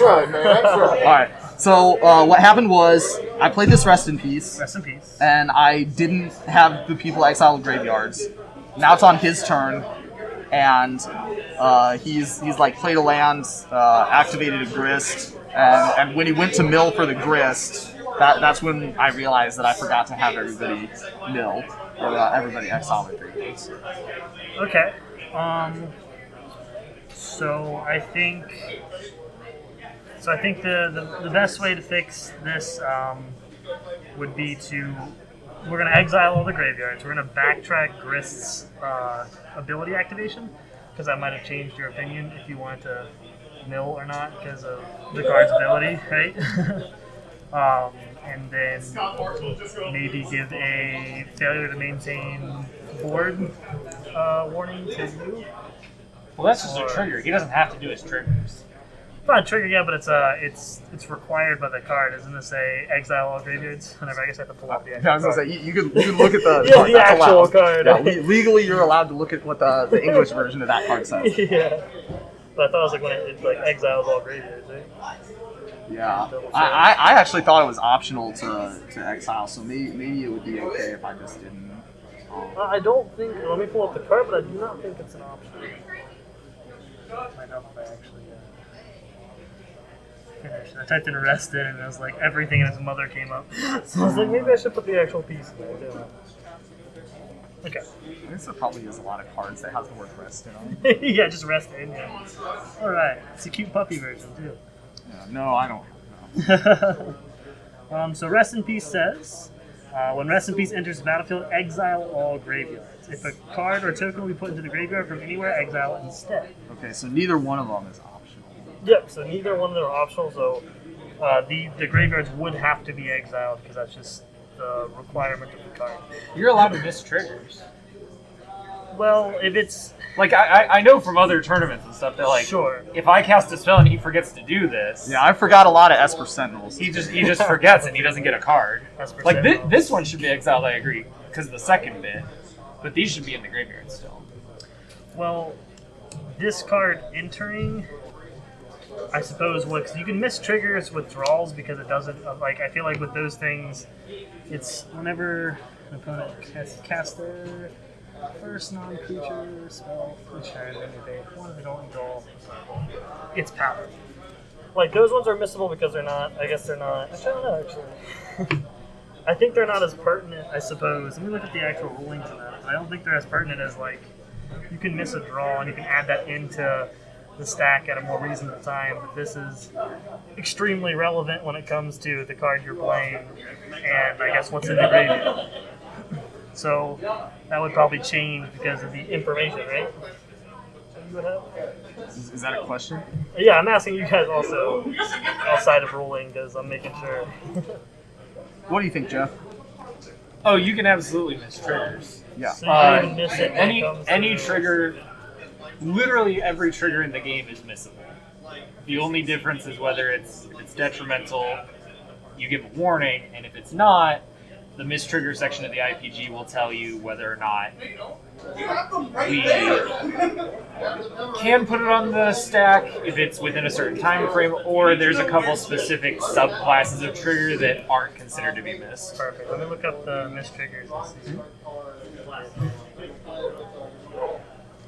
right, man. That's right. All right. So what happened was I played this Rest in Peace. Rest in peace. And I didn't have the people exile the graveyards. Now it's on his turn, and he's like played a land, activated a grist, and when he went to mill for the grist, that's when I realized that I forgot to have everybody mill or everybody exile their graveyards. Okay. So I think the best way to fix this would be we're going to exile all the graveyards. We're going to backtrack Grist's ability activation, because that might have changed your opinion if you wanted to mill or not because of the card's ability, right? And then maybe give a failure to maintain board warning to you. Well, that's just a trigger. He doesn't have to do his triggers. It's not a trigger, yeah, but it's required by the card. Doesn't it say exile all graveyards? Whenever I guess I have to pull up the actual I was gonna card. say you can look at the Yeah, card. the That's actual allowed. card. Yeah, legally you're allowed to look at what the English version of that card says. Yeah. But I thought it was like when it like exiles all graveyards, right? Yeah, I actually thought it was optional to exile, so maybe it would be okay if I just didn't. I don't think. Let me pull up the card, but I do not think it's an option. Might help if I actually finished. I typed in rest in, and it was like everything in his mother came up. So I was like, maybe I should put the actual piece in there too. Okay. I guess there probably is a lot of cards that has the word rest in them. Yeah, just rest in. Yeah. All right. It's a cute puppy version too. Yeah, no, I don't. No. So Rest in Peace says, when Rest in Peace enters the battlefield, exile all graveyards. If a card or token will be put into the graveyard from anywhere, exile it instead. Okay, so neither one of them is optional. Yep, so neither one of them are optional, so the graveyards would have to be exiled because that's just the requirement of the card. You're allowed to miss triggers. Well, if it's... Like, I know from other tournaments and stuff that, like, Sure. if I cast a spell and he forgets to do this, Yeah, I forgot a lot of Esper Sentinels. he just forgets and he doesn't get a card. Esper Like, Sentinels. this one should be exiled, I agree, because of the second bit. But these should be in the graveyard still. Well, this card entering, I suppose, because you can miss triggers withdrawals because it doesn't, like, I feel like with those things, it's whenever an opponent casts their first non-creature spell, return anything, one of the don't draw, it's power. Like, those ones are missable because they're not, I guess they're not, actually, I don't know, actually. I think they're not as pertinent, I suppose. Let me look at the actual rulings of that. But I don't think they're as pertinent as, like, you can miss a draw and you can add that into the stack at a more reasonable time. But this is extremely relevant when it comes to the card you're playing and, I guess, what's in the graveyard. So that would probably change because of the information, right? You would have? Is that a question? Yeah, I'm asking you guys also outside of ruling because I'm making sure. What do you think, Jeff? Oh, you can absolutely miss triggers. Yeah. So you can even miss it when it comes Any to- trigger, literally every trigger in the game is missable. The only difference is whether if it's detrimental, you give a warning, and if it's not, the miss trigger section of the IPG will tell you whether or not we can put it on the stack if it's within a certain time frame, or there's a couple specific subclasses of trigger that aren't considered to be missed. Perfect. Let me look up the miss triggers.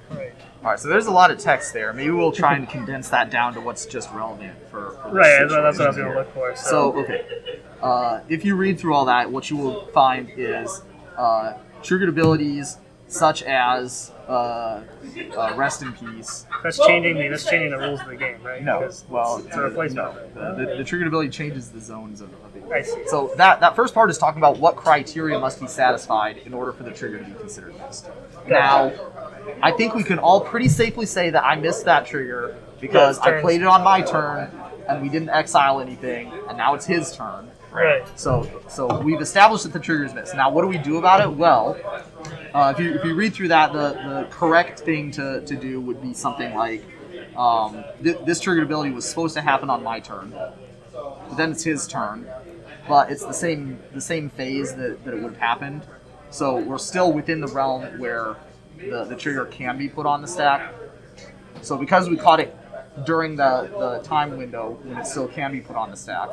Right. All right, so there's a lot of text there. Maybe we'll try and condense that down to what's just relevant for this Right, that's what I was situation going to here. look for. So, okay. If you read through all that, what you will find is triggered abilities such as Rest in Peace. that's changing the rules of the game, right? No, Because well, it's a replacement. no. The triggered ability changes the zones of the game. I see. So that first part is talking about what criteria must be satisfied in order for the trigger to be considered missed. Now, I think we can all pretty safely say that I missed that trigger because I played it on my turn and we didn't exile anything, and now it's his turn. Right. So we've established that the trigger is missed. Now, what do we do about it? Well, if you read through that, the correct thing to do would be something like this triggered ability was supposed to happen on my turn, but then it's his turn, but it's the same phase that it would have happened. So we're still within the realm where the trigger can be put on the stack. So because we caught it during the time window when it still can be put on the stack,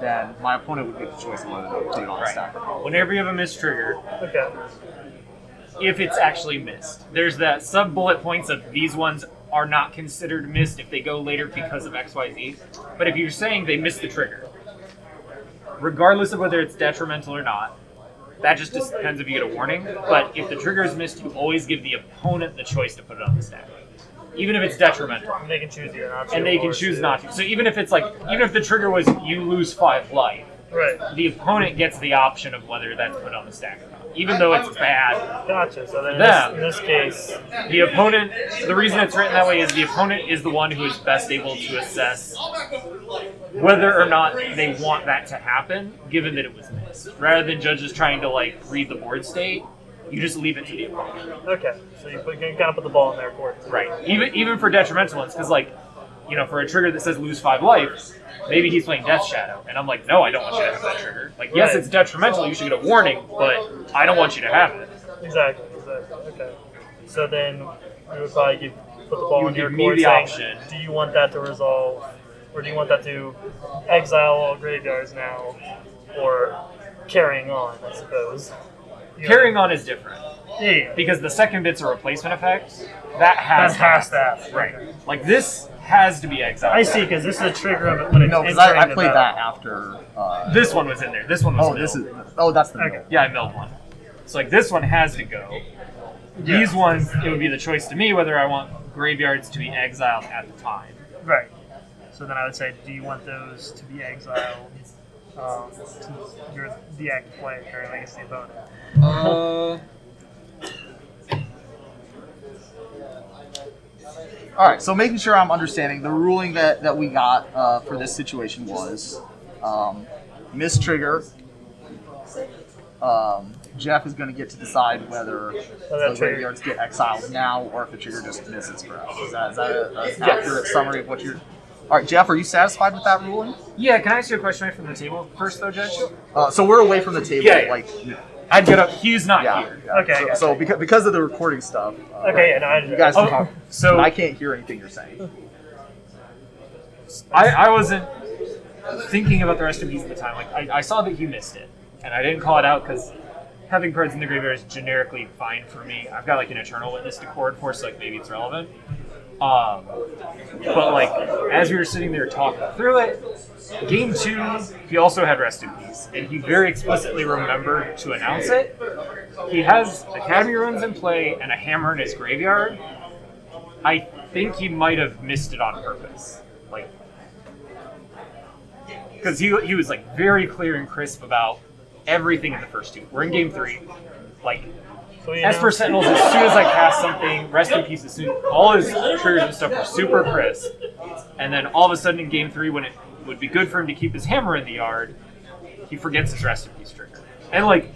then my opponent would get the choice of whether to put it on the stack or not. Whenever you have a missed trigger, Okay. if it's actually missed, there's that sub bullet points of these ones are not considered missed if they go later because of XYZ. But if you're saying they missed the trigger, regardless of whether it's detrimental or not, that just depends if you get a warning. But if the trigger is missed, you always give the opponent the choice to put it on the stack, even if it's detrimental. And they can choose either not to. And they can or choose to. not to. So even if it's like, even if the trigger was you lose 5 life, Right. the opponent gets the option of whether that's put on the stack or not, even though it's bad. Gotcha. So then in this case, The opponent, the reason it's written that way is the opponent is the one who is best able to assess whether or not they want that to happen, given that it was missed. Rather than judges trying to like read the board state, you just leave it to the opponent. okay. So you kind of put the ball in their court. Right. Even for detrimental ones, because like, for a trigger that says lose 5 life, maybe he's playing Death Shadow, and I'm like, no, I don't want you to have that trigger. Like, yes, Right. it's detrimental, you should get a warning, but I don't want you to have it. Exactly. Okay. So then we would probably put the ball You in would your give me court the saying, option. do you want that to resolve, or do you want that to exile all graveyards now, or carrying on, I suppose? Carrying on is different. Yeah. Because the second bit's a replacement effect, that has That's past that. Right. Okay. Like, this has to be exiled. I see, because this is a trigger of it when it's No, because entering I the played battle. that after. This one was in there. This one was milled. This is. Oh, that's the. Okay. Yeah, I milled one. So, like, this one has to go. These ones, it would be the choice to me whether I want graveyards to be exiled at the time. Right. So then I would say, do you want those to be exiled since you're the active player currently against the opponent? All right, so making sure I'm understanding, the ruling that we got for this situation was miss trigger. Jeff is going to get to decide whether the graveyards get exiled now or if the trigger just misses for us. Is that an accurate summary of what you're... All right, Jeff, are you satisfied with that ruling? Yeah, can I ask you a question right from the table first, though, Judge? So we're away from the table. Yeah. Like, I'd get up. He's not here. yeah. Okay. So because of the recording stuff, Okay, yeah, no, I you guys can Oh, talk. so- I can't hear anything you're saying. I wasn't thinking about the rest of these at the time. Like, I saw that he missed it, and I didn't call it out because having cards in the graveyard is generically fine for me. I've got like an Eternal Witness to chord for, so like maybe it's relevant. But like as we were sitting there talking through it, game 2, he also had Rest in Peace, and he very explicitly remembered to announce it. He has Academy Ruins in play and a hammer in his graveyard. I think he might have missed it on purpose, like because he was like very clear and crisp about everything in the first 2. We're in game 3, like. So we As for announced- Sentinels, as soon as I cast something, Rest in Peace, as soon all his triggers and stuff were super crisp. And then all of a sudden in game 3, when it would be good for him to keep his hammer in the yard, he forgets his Rest in Peace trigger. And like,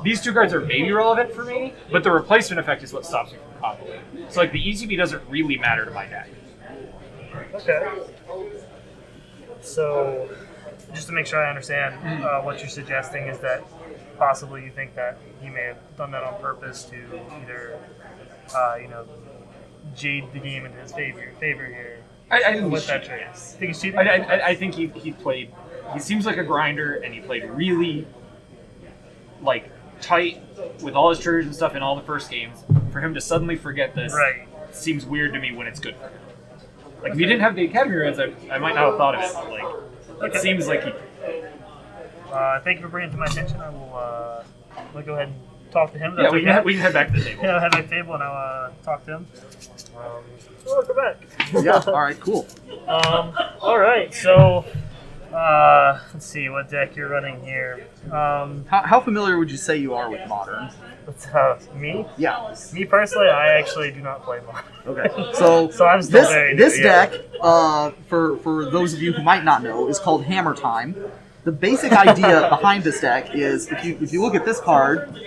these 2 cards are maybe relevant for me, but the replacement effect is what stops me from comboing. So like, the ETB doesn't really matter to my deck. Okay. So, just to make sure I understand, what you're suggesting is that possibly you think that he may have done that on purpose to either, jade the game into his favor here I think with he's that cheating. trade. Think he's cheating? I think he played. He seems like a grinder, and he played really like tight with all his triggers and stuff in all the first games. For him to suddenly forget this Right. seems weird to me when it's good for him. Like if he didn't have the Academy runs, I might not have thought of it. But like it seems like he. Thank you for bringing it to my attention. I will I'll go ahead and talk to him. Yeah, we can head back to the table. Yeah, I'll head back to the table and I'll talk to him. Welcome back. Yeah. All right. Cool. All right, so let's see what deck you're running here. How familiar would you say you are with Modern? Me? Yeah. Me personally, I actually do not play Modern. Okay. So, So I'm still this very new, this yeah. deck, for those of you who might not know, is called Hammer Time. The basic idea behind this deck is if you look at this card,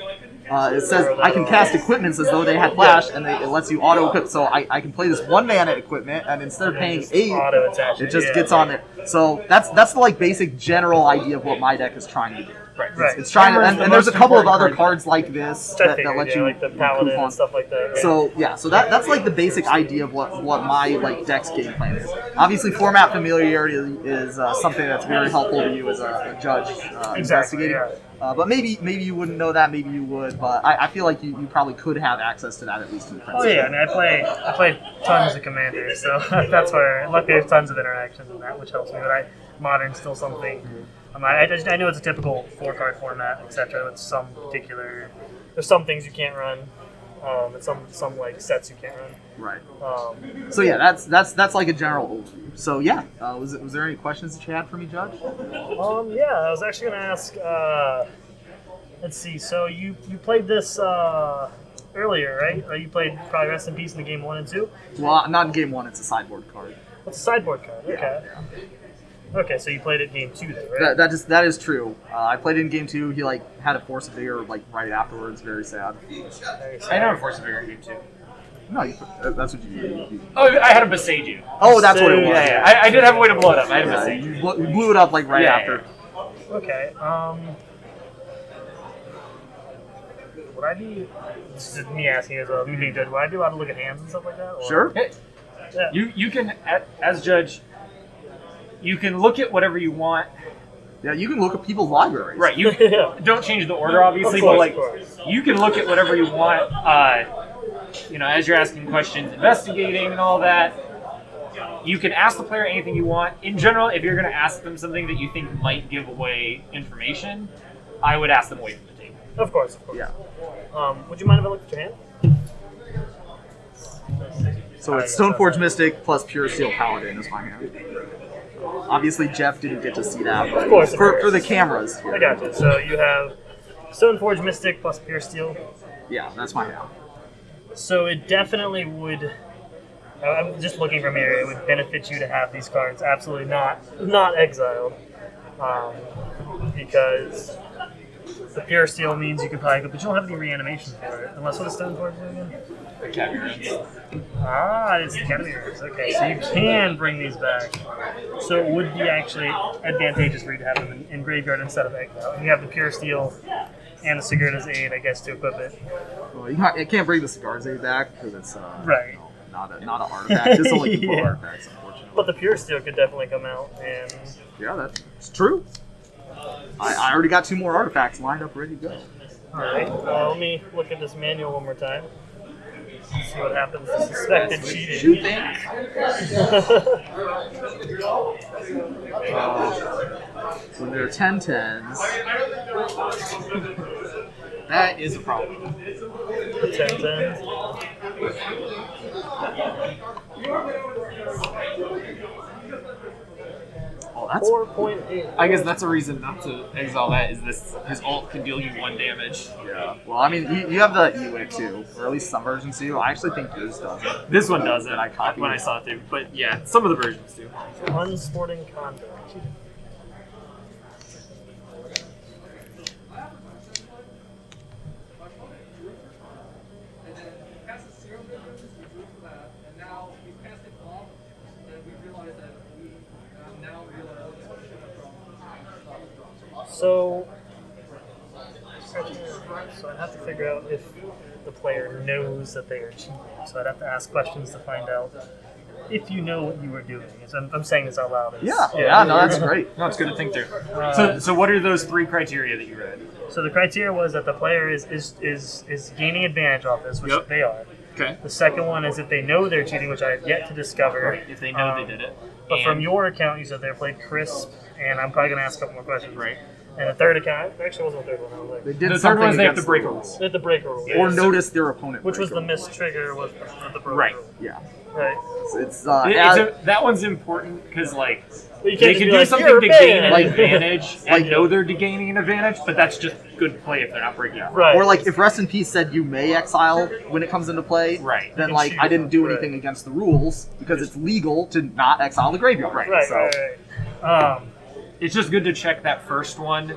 it says I can cast equipments as though they had flash, and it lets you auto equip. So I can play this 1 mana equipment, and instead of paying 8, Auto attach it just gets on there. So that's the like basic general idea of what my deck is trying to do. Right. It's trying to, Hammer's and the there's a most couple of important other card. cards like this Which I that figured, let yeah, you like the paladin coupon. and stuff like that. Yeah. So that's like the basic idea of what my like deck's game plan is. Obviously, format familiarity is something that's very helpful to you as a judge investigating. yeah. But maybe you wouldn't know that, maybe you would. But I feel like you probably could have access to that at least in Oh principle. yeah, I mean, I play tons of commanders, so that's where luckily there's tons of interactions in that, which helps me. But modern's still something. I know it's a typical 4-card format, etc. With some particular, there's some things you can't run, and some like sets you can't run. Right. So yeah, that's like a general overview. So yeah, was there any questions that you had for me, Judge? Yeah, I was actually going to ask. Let's see. So you played this earlier, right? Or you played probably Rest in Peace in the game 1 and 2. Well, not in game 1. It's a sideboard card. What's a sideboard card? Okay. Yeah. Okay, so you played it game 2 then, right? That is true. I played it in game 2. He like had a Force of Vigor like right afterwards. Very sad. I know Force of Vigor in game 2. No, that's what you did. Oh, I had a Besage You. Oh, that's what it was. Yeah. I did have a way to blow it up. I had a Yeah, Besage You. you blew it up like right Yeah, after. Okay. Would I be? This is me asking as a being judge. Would I be allowed to look at hands and stuff like that? Or? Sure. Yeah. You can, as judge, you can look at whatever you want. Yeah, you can look at people's libraries. Right. You Yeah. don't change the order, obviously, Of course, but like of course. you can look at whatever you want. As you're asking questions, investigating, and all that. You can ask the player anything you want. In general, if you're going to ask them something that you think might give away information, I would ask them away from the table. Of course. Yeah. Would you mind if I looked at your hand? So it's Stoneforge Mystic plus Pure Steel Paladin is my hand. Obviously, Jeff didn't get to see that. But Of course. For the cameras. I got you. So you have Stoneforge Mystic plus Pure Steel. Yeah, that's my hand. So it definitely would. I'm just looking from here. It would benefit you to have these cards. Absolutely not exiled, because the Pure Steel means you can probably go, but you don't have any reanimation for it. Unless what is Stoneforge do again? The Cataracts. It's the Cavaliers. Okay, so you can bring these back. So it would be actually advantageous for you to have them in graveyard instead of exile. And you have the Pure Steel and the Sigurda's Aid, I guess, to equip it. Well, you can't bring the Cigar's Aid back because it's Right. not an artifact. It's only equal Yeah. artifacts, unfortunately. But the Pure Steel could definitely come out, and Yeah, that's true. I already got 2 more artifacts lined up, ready to go. alright. Let me look at this manual one more time. See what happens to suspected cheating. So there are 10-10s. That is a problem. 10-10. Oh, that's 4.8. I guess that's a reason not to exile that. Is this his ult can deal you 1 damage? yeah. Well, I mean, you have the EWIC too, or at least some versions do. I actually think yours doesn't. This one doesn't. I copied when it. I saw it too. But yeah, some of the versions do. Unsporting conduct. So I have to figure out if the player knows that they are cheating. So I'd have to ask questions to find out if you know what you were doing. I'm saying this out loud. Yeah, no, that's great. No, it's good to think through. So what are those 3 criteria that you read? So the criteria was that the player is gaining advantage off this, which Yep. they are. Okay. The second one is if they know they're cheating, which I have yet to discover. If they know they did it. But from And- your account, you said they played crisp, and I'm probably going to ask a couple more questions. Right. And the third account, there actually wasn't a third one. I was like, They did The third something one is they have to against break the a rules. they had to break a rule. Or Yeah. notice their opponent. Which was break the a missed trigger was the broken rule. rule. Yeah. Right. It's That one's important because like But you they can't can just be do like, something "You're to gain an banned." advantage and Like- know they're gaining an advantage, but that's just good play if they're not breaking it. Right. or like if Rest in Peace said you may exile when it comes into play, Right. then You like can I didn't do choose, anything against the rules because it's legal to not exile the graveyard. Right, So right. It's just good to check that first one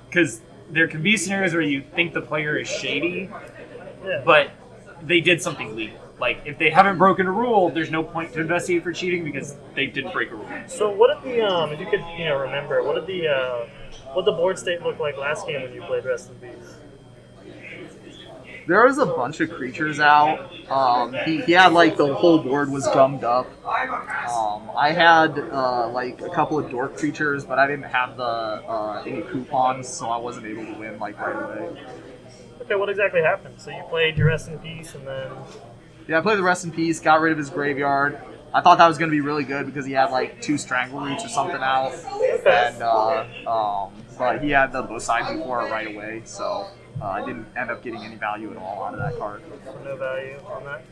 because there can be scenarios where you think the player is shady, Yeah. but they did something legal. Like, if they haven't broken a rule, there's no point to investigate for cheating because they didn't break a rule. So what did the if you could remember, what did the board state look like last game when you played Rest in Peace? There was a bunch of creatures out. He had like the whole board was gummed up. I had like a couple of dork creatures, but I didn't have the any coupons, so I wasn't able to win like right away. Okay, what exactly happened? So you played your Rest in Peace, and then Yeah, I played the Rest in Peace, got rid of his graveyard. I thought that was going to be really good because he had like 2 Strangle Roots or something out, and but he had the Bosai before it right away, so I didn't end up getting any value at all out of that card. no value on that.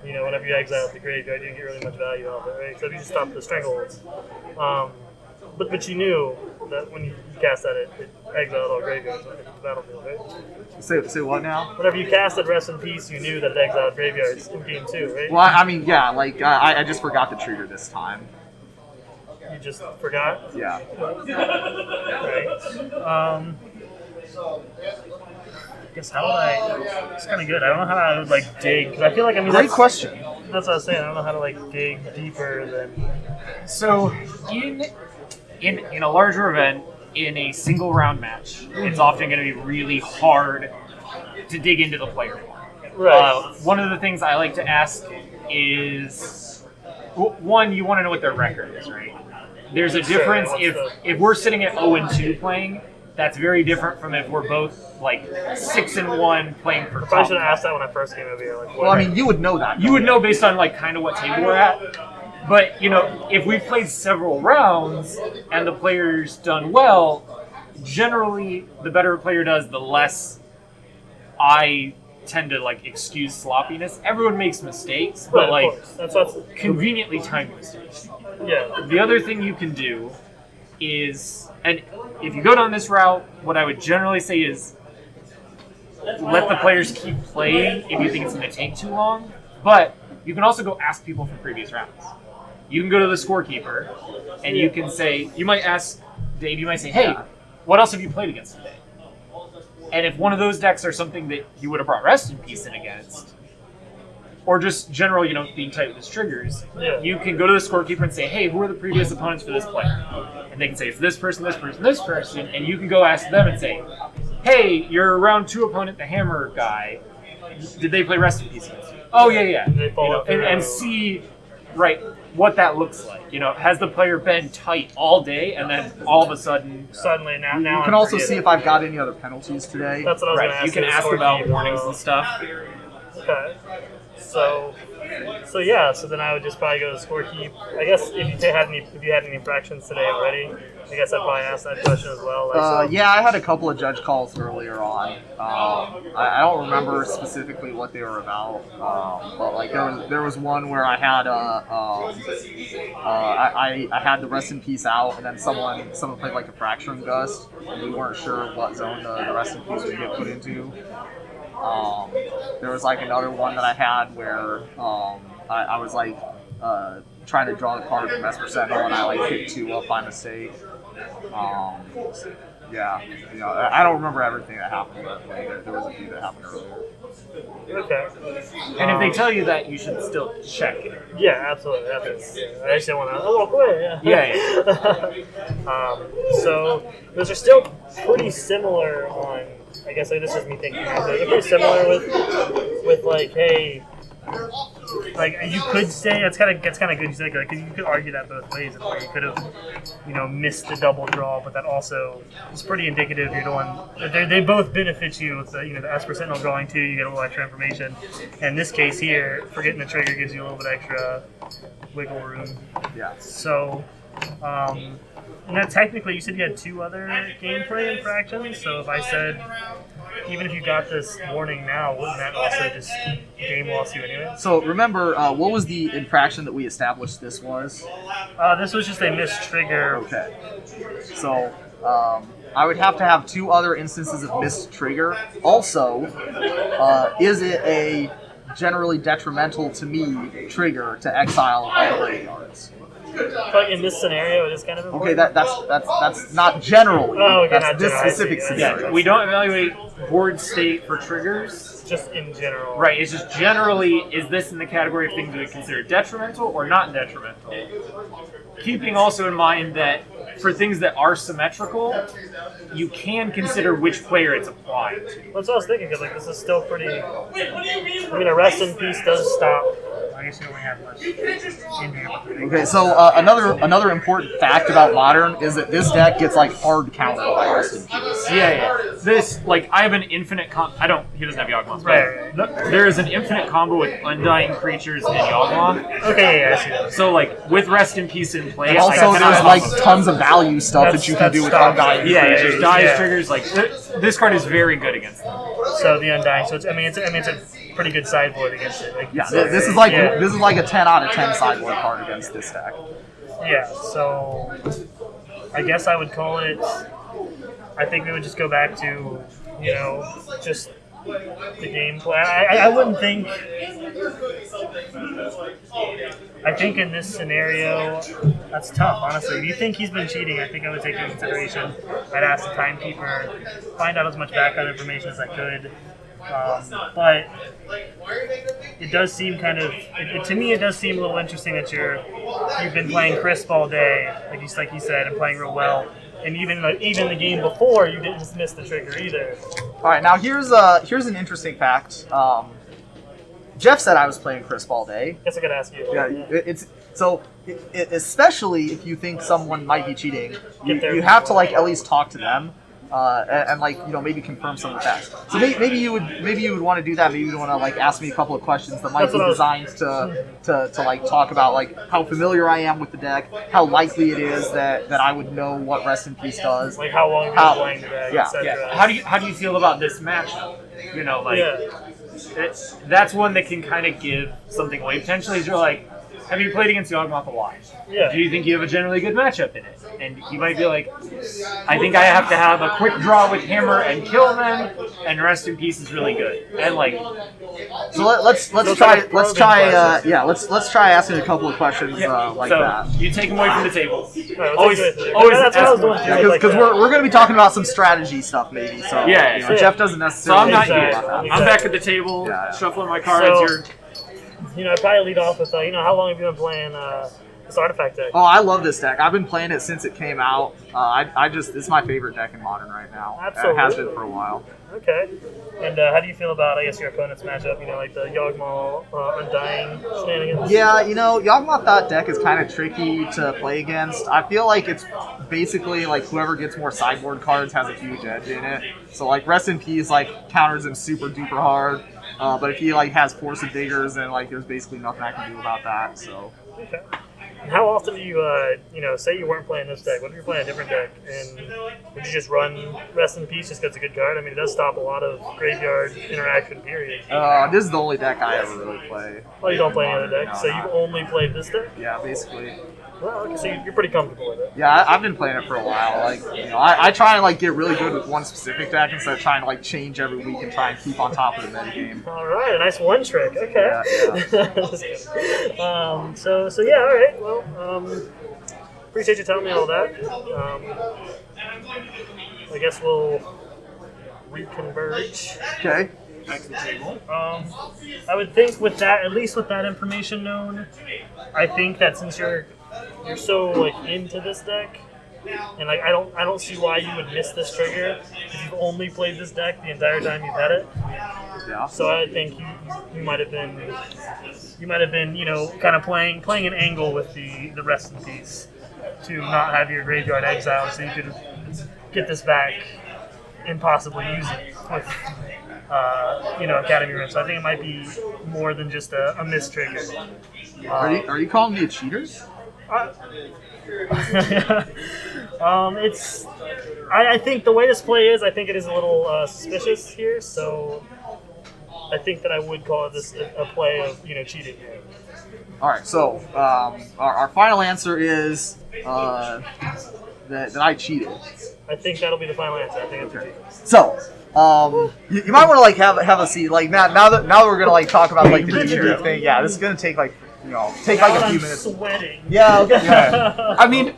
Whenever you exile the graveyard, you didn't get really much value out of it, right? Except you just stopped the Strangleholds. But you knew that when you cast that, it exiled all graveyards on the battlefield, right? Say what now? Whenever you casted Rest in Peace, you knew that it exiled graveyards in game 2, right? Well, I mean, yeah, like I just forgot the trigger this time. You just forgot? Yeah. Right. I guess how would I? It's kind of good. I don't know how I would like dig, because I feel like Great question. That's what I was saying. I don't know how to like dig deeper than. So, in a larger event, in a single round match, it's often going to be really hard to dig into the player more. Right. One of the things I like to ask is, one, you want to know what their record is, right? There's a difference if we're sitting at 0-2 playing. That's very different from if we're both like 6-1 playing for. I probably should have asked that when I first came over here. Like, Well, I mean, you would know that. You would know based on like kind of what table we're at. But if we've played several rounds and the player's done well, generally the better a player does, the less I tend to like excuse sloppiness. Everyone makes mistakes, but like that's conveniently timed mistakes. yeah. The other thing you can do is, and if you go down this route, what I would generally say is let the players keep playing if you think it's going to take too long, but you can also go ask people from previous rounds. You can go to the scorekeeper and you can say, you might ask Dave, you might say, hey, what else have you played against today? And if one of those decks are something that you would have brought Rest in Peace in against, or just general, being tight with his triggers, you can go to the scorekeeper and say, hey, who are the previous opponents for this player? And they can say, it's this person, this person, this person, and you can go ask them and say, hey, your round 2 opponent, the Hammer guy, did they play Rest in Peace against you? Oh, yeah. And see, right, what that looks like. Has the player been tight all day, and then all of a sudden... Suddenly, now You can also see if I've got any other penalties today. That's what I was going to ask. You can ask about warnings and stuff. Okay. So yeah. So then I would just probably go to scorekeep. I guess if you had any infractions today already, I guess I'd probably ask that question as well. Yeah, I had a couple of judge calls earlier on. I don't remember specifically what they were about, but like there was one where I had I had the Rest in Peace out, and then someone played like a Fracturing Gust, and we weren't sure what zone the Rest in Peace would get put into. There was like another one that I had where I was like trying to draw the card from S% and I like hit 2 up by mistake. Yeah, I don't remember everything that happened, but there was a few that happened earlier. Okay. And if they tell you that, you should still check it. Yeah, absolutely. I just want to. Oh, quick. Yeah. So those are still pretty similar on. I guess this is me thinking. They're pretty similar with like, hey, like you could say it's kind of good. You say because you could argue that both ways. Where you could have, missed the double draw, but that also is pretty indicative. You're doing. They both benefit you with the S% drawing too. You get a little extra information. And in this case here, forgetting the trigger gives you a little bit extra wiggle room. Yeah. So. And that technically, you said you had 2 other gameplay infractions. So if I said, even if you got this warning now, wouldn't that also just game loss you anyway? So remember, what was the infraction that we established this was? This was just a missed trigger. Okay. So I would have to have 2 other instances of missed trigger. Also, is it a generally detrimental to me trigger to exile all graveyards? But in this scenario, it is kind of important. Okay, that's not generally. Oh, okay, that's not this generally. specific I see. scenario. Yeah, we don't evaluate board state for triggers. just in general. Right, it's just generally, is this in the category of things we would consider detrimental or not detrimental? Keeping also in mind that for things that are symmetrical, you can consider which player it's applied to. That's what I was thinking, because like this is still pretty. I mean, a rest in peace does stop. I guess you only have much in here. Okay, so another important fact about Modern is that this deck gets like hard countered by Rest in Peace. Yeah. This, like, I have an infinite he doesn't have Yawgmoth. Right. There is an infinite combo with Undying Creatures and Yawgmoth. Okay, yeah, I see that. So, like, with Rest in Peace in place, Also, there's like tons of value stuff that you can do with Undying. Yeah, Creatures. there's dice triggers. Like, this card is very good against them. So the Undying. So it's a pretty good sideboard against it. Like, Yeah, this is like a 10 out of 10 sideboard card against this deck. Yeah, so I guess I would call it. I think we would just go back to, just the gameplay. I wouldn't think. I think in this scenario, that's tough, honestly. If you think he's been cheating, I think I would take into consideration. I'd ask the timekeeper, find out as much background information as I could. But it does seem kind of, to me, it does seem a little interesting that you've been playing crisp all day, like you said, and playing real well. And even the game before, you didn't just miss the trigger either. All right, now here's an interesting fact. Jeff said I was playing crisp all day. Guess I could ask you. Yeah, especially if you think someone might be cheating, you have to like at least talk to them. And maybe confirm some of the facts. So maybe you would want to do that. Maybe you want to like ask me a couple of questions that might be designed to like talk about like how familiar I am with the deck, how likely it is that I would know what Rest in Peace does, like how long you've been playing the deck, etc. Yeah. How do you feel about this matchup? That's one that can kind of give something away potentially. Is you're like, have you played against Yawgmoth a lot? Yeah. Do you think you have a generally good matchup in it? And he might be like, I think I have to have a quick draw with Hammer and kill them, and Rest in Peace is really good. And like, so let's try asking a couple of questions like that. You take him away from the table. Always. That's what I was doing. Because we're going to be talking about some strategy stuff maybe. So Jeff doesn't necessarily. So I'm not know here. about that. I'm back at the table, shuffling my cards. I'd probably lead off with, how long have you been playing this artifact deck? Oh, I love this deck. I've been playing it since it came out. It's my favorite deck in Modern right now. Absolutely. It has been for a while. Okay. And how do you feel about, I guess, your opponent's matchup? Like the Yawgmoth Undying shenanigans? Yeah, Yawgmoth that deck is kind of tricky to play against. I feel like it's basically like whoever gets more sideboard cards has a huge edge in it. So like Rest in Peace like counters him super duper hard. But if he like has Force of Diggers, then like there's basically nothing I can do about that. So. Okay. And how often do you, say you weren't playing this deck? What if you're playing a different deck? And would you just run Rest in Peace just because it's a good card? I mean, it does stop a lot of graveyard interaction, period. This is the only deck I ever really play. Oh, you don't play any other deck? No, so you've only played this deck? Yeah, basically. Well, okay, so you're pretty comfortable with it. Yeah, I've been playing it for a while. Like, I try and like get really good with one specific deck instead of trying to like change every week and try and keep on top of the metagame. All right, a nice one trick. Okay. Yeah. So yeah, all right. Well, appreciate you telling me all that. I guess we'll reconverge. Okay. Back to the table. I would think with that, at least with that information known, I think that since you're so like into this deck, and like I don't see why you would miss this trigger if you've only played this deck the entire time you've had it. Yeah. So I think you might have been kind of playing an angle with the Rest in Peace to not have your graveyard exiled, so you could get this back and possibly use it with Academy Room. So I think it might be more than just a miss trigger. Are you calling me a cheater? I think the way this play is, I think it is a little suspicious here. So I think that I would call this a play of cheating. All right. So our final answer is that I cheated. I think that'll be the final answer. I think it's okay. So. You might want to like have a seat. Like now that we're gonna like talk about like the D&D thing. Yeah, this is gonna take like a few minutes. Sweating. Yeah. Okay. Yeah. I mean,